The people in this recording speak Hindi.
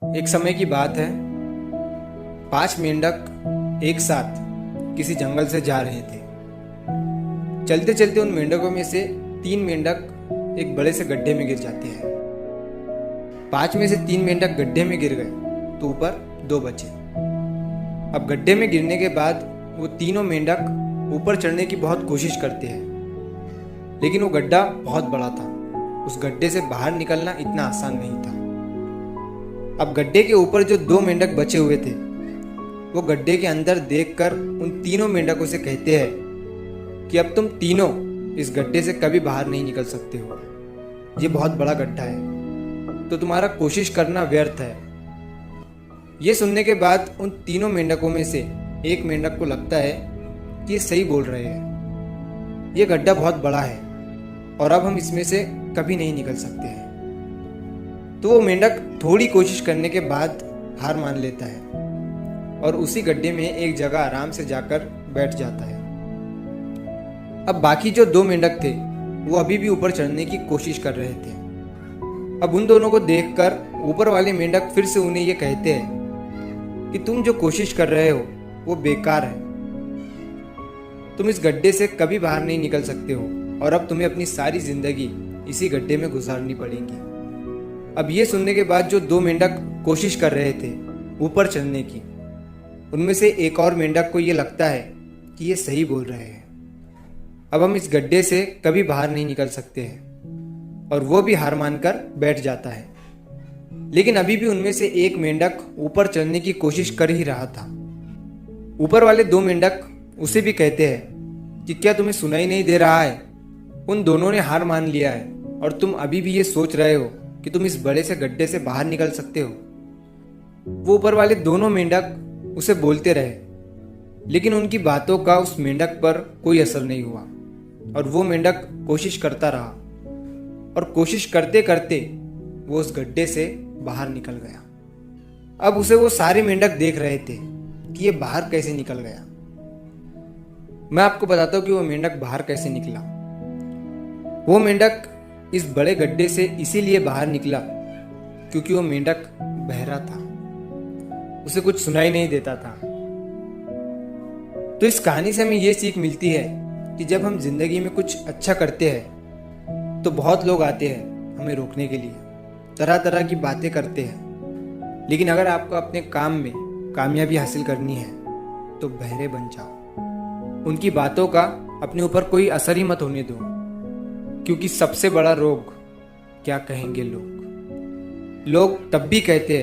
एक समय की बात है। 5 मेंढक एक साथ किसी जंगल से जा रहे थे। चलते चलते उन मेंढकों में से 3 मेंढक एक बड़े से गड्ढे में गिर जाते हैं। 5 में से 3 मेंढक गड्ढे में गिर गए तो ऊपर 2 बचे। अब गड्ढे में गिरने के बाद वो तीनों मेंढक ऊपर चढ़ने की बहुत कोशिश करते हैं, लेकिन वो गड्ढा बहुत बड़ा था। उस गड्ढे से बाहर निकलना इतना आसान नहीं था। अब गड्ढे के ऊपर जो 2 मेंढक बचे हुए थे, वो गड्ढे के अंदर देखकर उन तीनों मेंढकों से कहते हैं कि अब तुम तीनों इस गड्ढे से कभी बाहर नहीं निकल सकते हो। ये बहुत बड़ा गड्ढा है, तो तुम्हारा कोशिश करना व्यर्थ है। ये सुनने के बाद उन तीनों मेंढकों में से एक मेंढक को लगता है कि ये सही बोल रहे हैं। ये गड्ढा बहुत बड़ा है और अब हम इसमें से कभी नहीं निकल सकते हैं। तो वो मेंढक थोड़ी कोशिश करने के बाद हार मान लेता है और उसी गड्ढे में एक जगह आराम से जाकर बैठ जाता है। अब बाकी जो 2 मेंढक थे वो अभी भी ऊपर चढ़ने की कोशिश कर रहे थे। अब उन दोनों को देखकर ऊपर वाले मेंढक फिर से उन्हें ये कहते हैं कि तुम जो कोशिश कर रहे हो वो बेकार है। तुम इस गड्ढे से कभी बाहर नहीं निकल सकते हो और अब तुम्हें अपनी सारी जिंदगी इसी गड्ढे में गुजारनी पड़ेगी। अब ये सुनने के बाद जो 2 मेंढक कोशिश कर रहे थे ऊपर चढ़ने की, उनमें से एक और मेंढक को ये लगता है कि ये सही बोल रहे हैं। अब हम इस गड्ढे से कभी बाहर नहीं निकल सकते हैं और वो भी हार मानकर बैठ जाता है। लेकिन अभी भी उनमें से एक मेंढक ऊपर चढ़ने की कोशिश कर ही रहा था। ऊपर वाले 2 मेंढक उसे भी कहते हैं कि क्या तुम्हें सुनाई नहीं दे रहा है? उन दोनों ने हार मान लिया है और तुम अभी भी ये सोच रहे हो कि तुम इस बड़े से गड्ढे से बाहर निकल सकते हो। वो ऊपर वाले दोनों मेंढक उसे बोलते रहे, लेकिन उनकी बातों का उस मेंढक पर कोई असर नहीं हुआ और वो मेंढक कोशिश करता रहा और कोशिश करते करते वो उस गड्ढे से बाहर निकल गया। अब उसे वो सारे मेंढक देख रहे थे कि ये बाहर कैसे निकल गया। मैं आपको बताता हूँ कि वो मेंढक बाहर कैसे निकला। वो मेंढक इस बड़े गड्ढे से इसीलिए बाहर निकला क्योंकि वो मेंढक बहरा था, उसे कुछ सुनाई नहीं देता था। तो इस कहानी से हमें ये सीख मिलती है कि जब हम जिंदगी में कुछ अच्छा करते हैं तो बहुत लोग आते हैं हमें रोकने के लिए, तरह तरह की बातें करते हैं। लेकिन अगर आपको अपने काम में कामयाबी हासिल करनी है तो बहरे बन जाओ। उनकी बातों का अपने ऊपर कोई असर ही मत होने दो, क्योंकि सबसे बड़ा रोग क्या कहेंगे लोग। लोग तब भी कहते हैं